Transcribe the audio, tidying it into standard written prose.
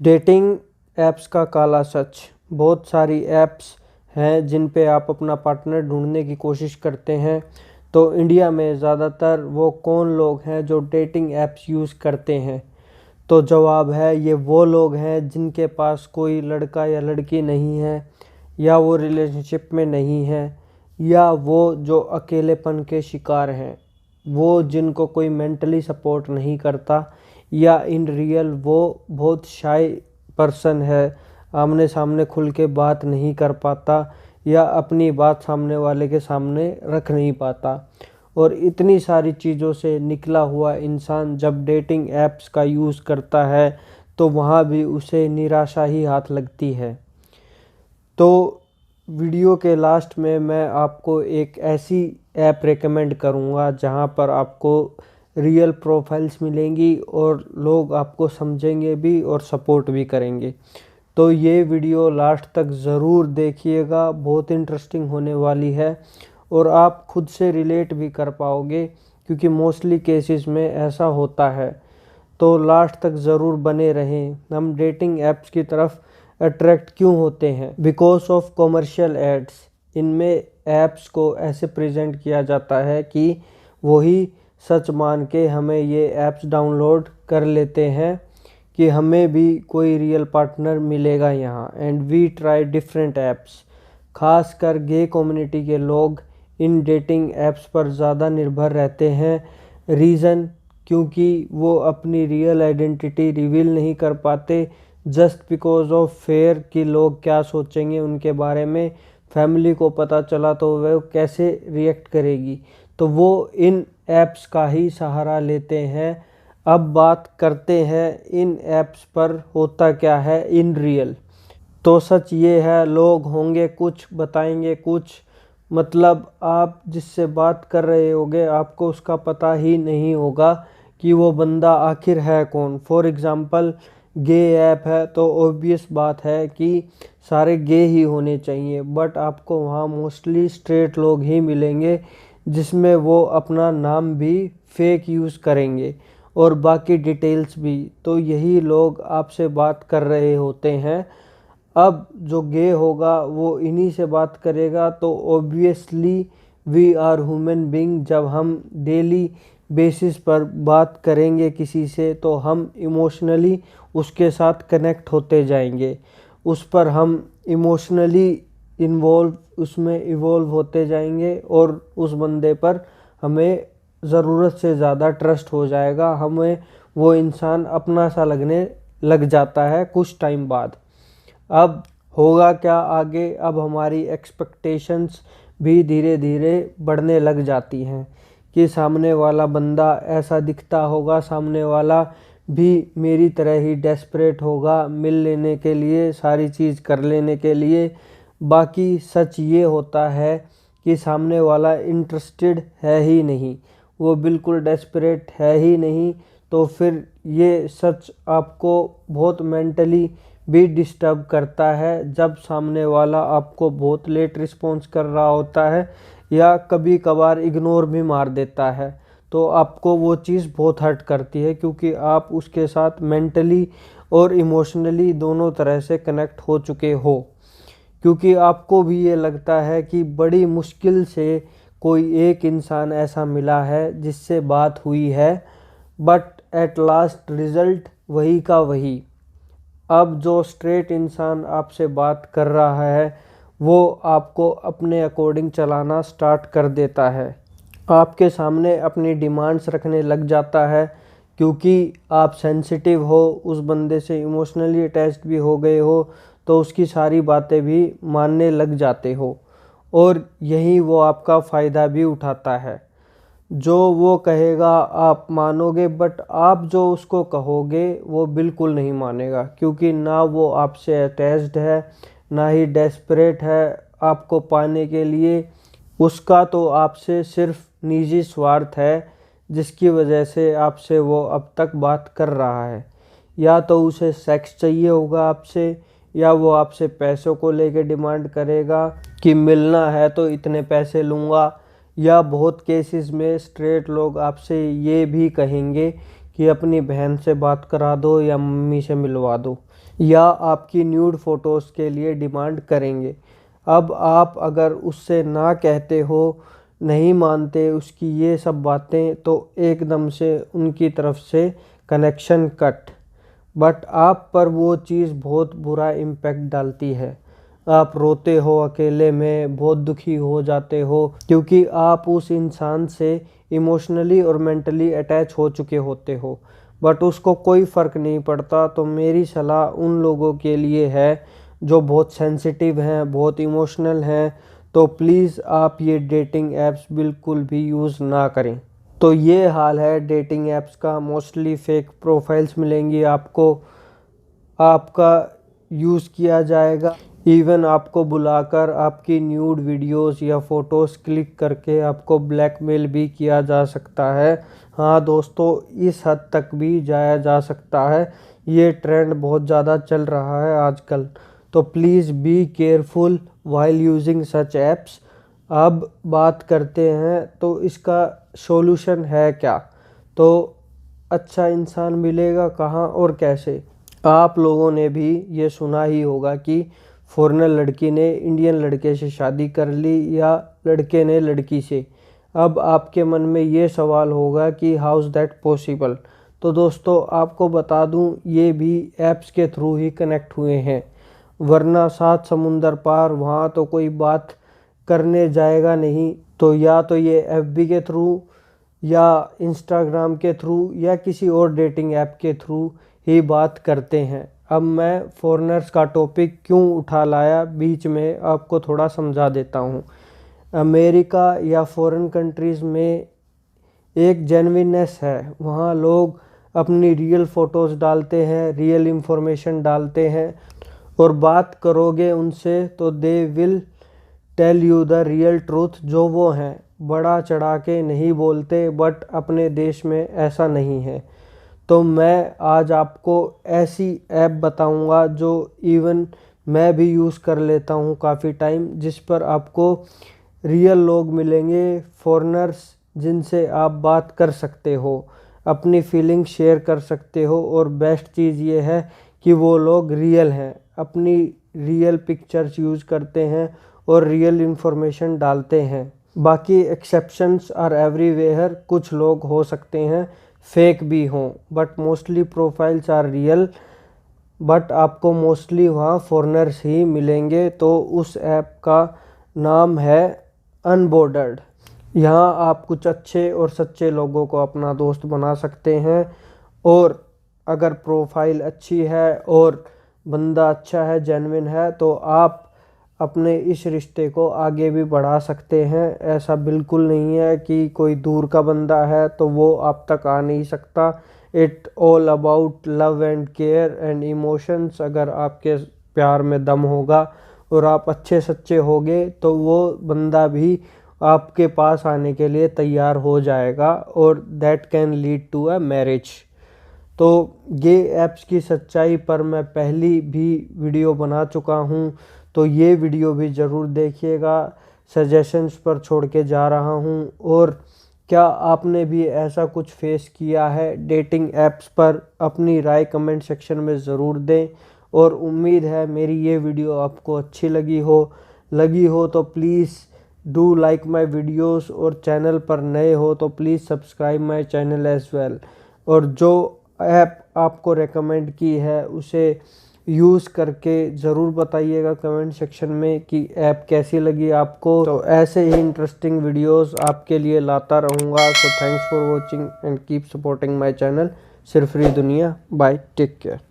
Dating apps का काला सच। बहुत सारी ऐप्स हैं जिन पे आप अपना पार्टनर ढूंढने की कोशिश करते हैं। तो इंडिया में ज़्यादातर वो कौन लोग हैं जो डेटिंग ऐप्स यूज़ करते हैं? तो जवाब है, ये वो लोग हैं जिनके पास कोई लड़का या लड़की नहीं है, या वो रिलेशनशिप में नहीं है, या वो जो अकेलेपन के शिकार हैं, वो जिनको कोई मेंटली सपोर्ट नहीं करता, या इन रियल वो बहुत शाय पर्सन है, आमने सामने खुल के बात नहीं कर पाता या अपनी बात सामने वाले के सामने रख नहीं पाता। और इतनी सारी चीज़ों से निकला हुआ इंसान जब डेटिंग ऐप्स का यूज़ करता है तो वहाँ भी उसे निराशा ही हाथ लगती है। तो वीडियो के लास्ट में मैं आपको एक ऐसी ऐप रेकमेंड करूँगा जहाँ पर आपको रियल प्रोफाइल्स मिलेंगी और लोग आपको समझेंगे भी और सपोर्ट भी करेंगे। तो ये वीडियो लास्ट तक ज़रूर देखिएगा, बहुत इंटरेस्टिंग होने वाली है और आप खुद से रिलेट भी कर पाओगे क्योंकि मोस्टली केसेस में ऐसा होता है। तो लास्ट तक ज़रूर बने रहें। हम डेटिंग ऐप्स की तरफ अट्रैक्ट क्यों होते हैं? Because of commercial ads. इनमें ऐप्स को ऐसे प्रेजेंट किया जाता है कि वही सच मान के हमें ये ऐप्स डाउनलोड कर लेते हैं कि हमें भी कोई रियल पार्टनर मिलेगा यहाँ। And we try different apps. खासकर गे कम्युनिटी के लोग इन डेटिंग ऐप्स पर ज़्यादा निर्भर रहते हैं। रीज़न क्योंकि वो अपनी रियल आइडेंटिटी रिवील नहीं कर पाते जस्ट बिकॉज ऑफ फेयर कि लोग क्या सोचेंगे उनके बारे में। फैमिली को पता चला तो वह कैसे रिएक्ट करेगी, तो वो इन ऐप्स का ही सहारा लेते हैं। अब बात करते हैं इन ऐप्स पर होता क्या है इन रियल। तो सच ये है, लोग होंगे कुछ, बताएंगे कुछ। मतलब आप जिससे बात कर रहे होगे आपको उसका पता ही नहीं होगा कि वो बंदा आखिर है कौन। फॉर एग्ज़ाम्पल गे ऐप है तो ऑब्वियस बात है कि सारे गे ही होने चाहिए, बट आपको वहाँ मोस्टली स्ट्रेट लोग ही मिलेंगे जिसमें वो अपना नाम भी फेक यूज़ करेंगे और बाकी डिटेल्स भी। तो यही लोग आपसे बात कर रहे होते हैं। अब जो गे होगा वो इन्हीं से बात करेगा। तो obviously we are human being. जब हम डेली बेसिस पर बात करेंगे किसी से तो हम इमोशनली उसके साथ कनेक्ट होते जाएंगे, उस पर हम इमोशनली उसमें इवॉल्व होते जाएंगे और उस बंदे पर हमें ज़रूरत से ज़्यादा ट्रस्ट हो जाएगा। हमें वो इंसान अपना सा लगने लग जाता है कुछ टाइम बाद। अब होगा क्या आगे? अब हमारी एक्सपेक्टेशंस भी धीरे धीरे बढ़ने लग जाती हैं कि सामने वाला बंदा ऐसा दिखता होगा, सामने वाला भी मेरी तरह ही डेस्परेट होगा मिल लेने के लिए, सारी चीज़ कर लेने के लिए। बाकी सच ये होता है कि सामने वाला इंटरेस्टेड है ही नहीं, वो बिल्कुल डेस्परेट है ही नहीं। तो फिर ये सच आपको बहुत मेंटली भी डिस्टर्ब करता है जब सामने वाला आपको बहुत लेट रिस्पॉन्स कर रहा होता है या कभी कभार इग्नोर भी मार देता है। तो आपको वो चीज़ बहुत हर्ट करती है क्योंकि आप उसके साथ मेंटली और इमोशनली दोनों तरह से कनेक्ट हो चुके हो। क्योंकि आपको भी ये लगता है कि बड़ी मुश्किल से कोई एक इंसान ऐसा मिला है जिससे बात हुई है, बट एट लास्ट रिज़ल्ट वही का वही। अब जो स्ट्रेट इंसान आपसे बात कर रहा है वो आपको अपने अकॉर्डिंग चलाना स्टार्ट कर देता है, आपके सामने अपनी डिमांड्स रखने लग जाता है क्योंकि आप सेंसिटिव हो, उस बंदे से इमोशनली अटैच्ड भी हो गए हो तो उसकी सारी बातें भी मानने लग जाते हो और यही वो आपका फ़ायदा भी उठाता है। जो वो कहेगा आप मानोगे, बट आप जो उसको कहोगे वो बिल्कुल नहीं मानेगा क्योंकि ना वो आपसे अटैच्ड है ना ही डेस्परेट है आपको पाने के लिए। उसका तो आपसे सिर्फ निजी स्वार्थ है जिसकी वजह से आपसे वो अब तक बात कर रहा है। या तो उसे सेक्स चाहिए होगा आपसे, या वो आपसे पैसों को लेके डिमांड करेगा कि मिलना है तो इतने पैसे लूँगा। या बहुत केसेस में स्ट्रेट लोग आपसे ये भी कहेंगे कि अपनी बहन से बात करा दो या मम्मी से मिलवा दो। या आपकी न्यूड फ़ोटोज़ के लिए डिमांड करेंगे। अब आप अगर उससे ना कहते हो, नहीं मानते उसकी ये सब बातें, तो एकदम से उनकी तरफ से कनेक्शन कट। बट आप पर वो चीज़ बहुत बुरा इम्पैक्ट डालती है। आप रोते हो अकेले में, बहुत दुखी हो जाते हो, क्योंकि आप उस इंसान से इमोशनली और मेंटली अटैच हो चुके होते हो। बट उसको कोई फ़र्क नहीं पड़ता। तो मेरी सलाह उन लोगों के लिए है जो बहुत सेंसिटिव हैं, बहुत इमोशनल हैं, तो प्लीज़ आप ये डेटिंग ऐप्स बिल्कुल भी यूज़ ना करें। तो ये हाल है डेटिंग ऐप्स का। मोस्टली फेक प्रोफाइल्स मिलेंगी आपको, आपका यूज़ किया जाएगा। इवन आपको बुलाकर आपकी न्यूड वीडियोस या फ़ोटोज़ क्लिक करके आपको ब्लैकमेल भी किया जा सकता है। हाँ दोस्तों, इस हद तक भी जाया जा सकता है। ये ट्रेंड बहुत ज़्यादा चल रहा है आजकल। तो please be careful while using such apps. अब बात करते हैं तो इसका सॉल्यूशन है क्या? तो अच्छा इंसान मिलेगा कहाँ और कैसे? आप लोगों ने भी ये सुना ही होगा कि फॉरेनर लड़की ने इंडियन लड़के से शादी कर ली या लड़के ने लड़की से। अब आपके मन में ये सवाल होगा कि हाउ इज़ दैट पॉसिबल? तो दोस्तों आपको बता दूं, ये भी ऐप्स के थ्रू ही कनेक्ट हुए हैं, वरना 7 समुंदर पार वहाँ तो कोई बात करने जाएगा नहीं। तो या तो ये एफबी के थ्रू या इंस्टाग्राम के थ्रू या किसी और डेटिंग ऐप के थ्रू ही बात करते हैं। अब मैं फॉरेनर्स का टॉपिक क्यों उठा लाया बीच में, आपको थोड़ा समझा देता हूँ। अमेरिका या फॉरेन कंट्रीज़ में एक जेन्युइननेस है। वहाँ लोग अपनी रियल फ़ोटोज़ डालते हैं, रियल इंफॉर्मेशन डालते हैं, और बात करोगे उनसे तो they will tell you the real truth जो वो हैं। बड़ा चढ़ा के नहीं बोलते, बट अपने देश में ऐसा नहीं है। तो मैं आज आपको ऐसी ऐप बताऊंगा जो इवन मैं भी यूज़ कर लेता हूं काफ़ी टाइम, जिस पर आपको रियल लोग मिलेंगे, फॉरेनर्स, जिनसे आप बात कर सकते हो, अपनी फीलिंग शेयर कर सकते हो, और बेस्ट चीज़ ये है कि वो लोग रियल हैं, अपनी रियल पिक्चर्स यूज़ करते हैं और रियल इन्फॉर्मेशन डालते हैं। बाकी एक्सेप्शंस आर एवरीवेयर। कुछ लोग हो सकते हैं फेक भी हों, but mostly profiles are real. But आपको मोस्टली वहाँ फॉरेनर्स ही मिलेंगे। तो उस ऐप का नाम है अनबॉर्डर्ड। यहाँ आप कुछ अच्छे और सच्चे लोगों को अपना दोस्त बना सकते हैं, और अगर प्रोफाइल अच्छी है और बंदा अच्छा है, जेन्युइन है, तो आप अपने इस रिश्ते को आगे भी बढ़ा सकते हैं। ऐसा बिल्कुल नहीं है कि कोई दूर का बंदा है तो वो आप तक आ नहीं सकता। It all about love and care and emotions. अगर आपके प्यार में दम होगा और आप अच्छे सच्चे होगे तो वो बंदा भी आपके पास आने के लिए तैयार हो जाएगा, और that can lead to a marriage. तो ये ऐप्स की सच्चाई पर मैं पहली भी वीडियो बना चुका हूँ, तो ये वीडियो भी ज़रूर देखिएगा। सजेशंस पर छोड़ के जा रहा हूँ। और क्या आपने भी ऐसा कुछ फेस किया है डेटिंग ऐप्स पर? अपनी राय कमेंट सेक्शन में ज़रूर दें। और उम्मीद है मेरी ये वीडियो आपको अच्छी लगी हो तो please do like my videos, और चैनल पर नए हो तो please subscribe my channel as well. और जो ऐप आपको रेकमेंड की है उसे यूज़ करके ज़रूर बताइएगा कमेंट सेक्शन में कि ऐप कैसी लगी आपको। तो ऐसे ही इंटरेस्टिंग वीडियोस आपके लिए लाता रहूँगा। So thanks for watching and keep supporting my channel सिरफरी दुनिया। Bye, take care.